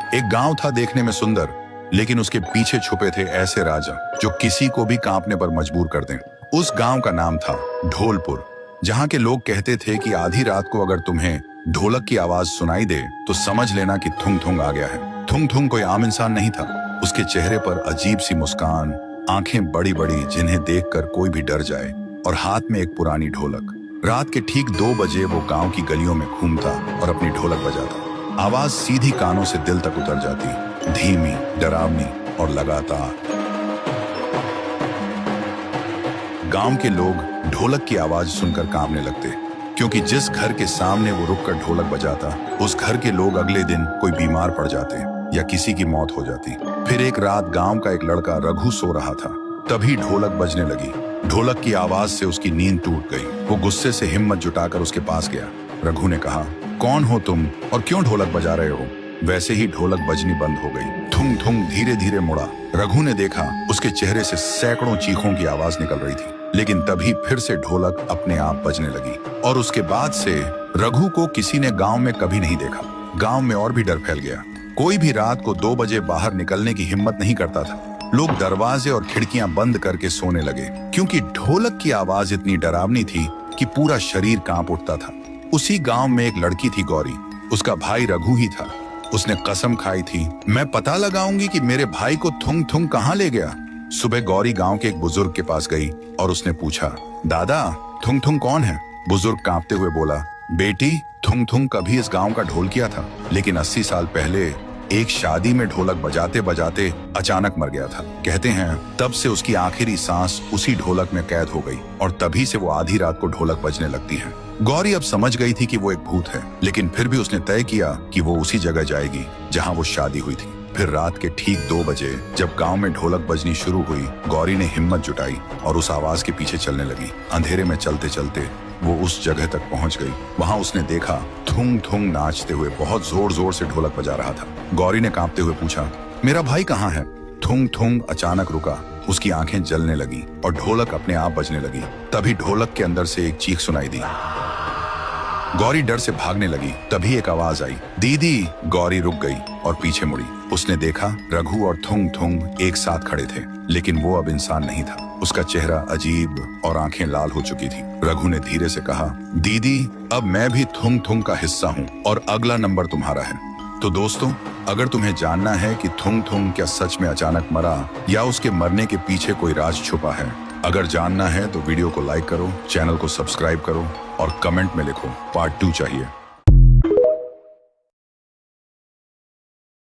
एक गांव था देखने में सुंदर, लेकिन उसके पीछे छुपे थे ऐसे राजा जो किसी को भी कांपने पर मजबूर कर दें। उस गांव का नाम था ढोलपुर, जहां के लोग कहते थे कि आधी रात को अगर तुम्हें ढोलक की आवाज सुनाई दे तो समझ लेना कि थुंग थुंग आ गया है। थुंग थुंग कोई आम इंसान नहीं था। उसके चेहरे पर अजीब सी मुस्कान, आंखें बड़ी बड़ी जिन्हें देखकर कोई भी डर जाए, और हाथ में एक पुरानी ढोलक। रात के ठीक 2 बजे वो गांव की गलियों में घूमता और अपनी ढोलक बजाता। आवाज सीधी कानों से दिल तक उतर जाती, धीमी, डरावनी और लगातार। गांव के लोग ढोलक की आवाज सुनकर कांपने लगते, क्योंकि जिस घर के सामने वो रुककर ढोलक बजाता, उस घर के लोग अगले दिन कोई बीमार पड़ जाते या किसी की मौत हो जाती। फिर एक रात गांव का एक लड़का रघु सो रहा था, तभी ढोलक बजने लगी। ढोलक की आवाज से उसकी नींद टूट गई। वो गुस्से से हिम्मत जुटाकर उसके पास गया। रघु ने कहा, कौन हो तुम और क्यों ढोलक बजा रहे हो? वैसे ही ढोलक बजनी बंद हो गई। थुंग थुंग धीरे धीरे मुड़ा। रघु ने देखा उसके चेहरे से सैकड़ों चीखों की आवाज निकल रही थी, लेकिन तभी फिर से ढोलक अपने आप बजने लगी। और उसके बाद से रघु को किसी ने गांव में कभी नहीं देखा। गांव में और भी डर फैल गया। कोई भी रात को 2 बजे बाहर निकलने की हिम्मत नहीं करता था। लोग दरवाजे और खिड़कियां बंद करके सोने लगे, क्योंकि ढोलक की आवाज इतनी डरावनी थी कि पूरा शरीर कांप उठता था। उसी गांव में एक लड़की थी, गौरी। उसका भाई रघु ही था। उसने कसम खाई थी, मैं पता लगाऊंगी कि मेरे भाई को थुंग थुंग कहाँ ले गया। सुबह गौरी गांव के एक बुजुर्ग के पास गई और उसने पूछा, दादा, थुंग थुंग कौन है? बुजुर्ग कांपते हुए बोला, बेटी, थुंग थुंग कभी इस गांव का ढोल किया था, लेकिन 80 साल पहले एक शादी में ढोलक बजाते बजाते अचानक मर गया था। कहते हैं तब से उसकी आखिरी सांस उसी ढोलक में कैद हो गई, और तभी से वो आधी रात को ढोलक बजने लगती है। गौरी अब समझ गई थी कि वो एक भूत है, लेकिन फिर भी उसने तय किया कि वो उसी जगह जाएगी जहां वो शादी हुई थी। फिर रात के ठीक 2 बजे जब गांव में ढोलक बजनी शुरू हुई, गौरी ने हिम्मत जुटाई और उस आवाज के पीछे चलने लगी। अंधेरे में चलते चलते वो उस जगह तक पहुंच गई। वहां उसने देखा थुंग थुंग नाचते हुए बहुत जोर जोर से ढोलक बजा रहा था। गौरी ने कांपते हुए पूछा, मेरा भाई कहाँ है? थुंग थुंग अचानक रुका। उसकी आंखें जलने लगी और ढोलक अपने आप बजने लगी। तभी ढोलक के अंदर से एक चीख सुनाई दी। गौरी डर से भागने लगी। तभी एक आवाज आई, दीदी। गौरी रुक गई और पीछे मुड़ी। उसने देखा रघु और थुंग थुंग एक साथ खड़े थे, लेकिन वो अब इंसान नहीं था। उसका चेहरा अजीब और आंखें लाल हो चुकी थी। रघु ने धीरे से कहा, दीदी, अब मैं भी थुंग थुंग का हिस्सा हूँ और अगला नंबर तुम्हारा है। तो दोस्तों, अगर तुम्हें जानना है कि थुंग थुंग क्या सच में अचानक मरा या उसके मरने के पीछे कोई राज छुपा है, अगर जानना है तो वीडियो को लाइक करो, चैनल को सब्सक्राइब करो और कमेंट में लिखो पार्ट 2 चाहिए।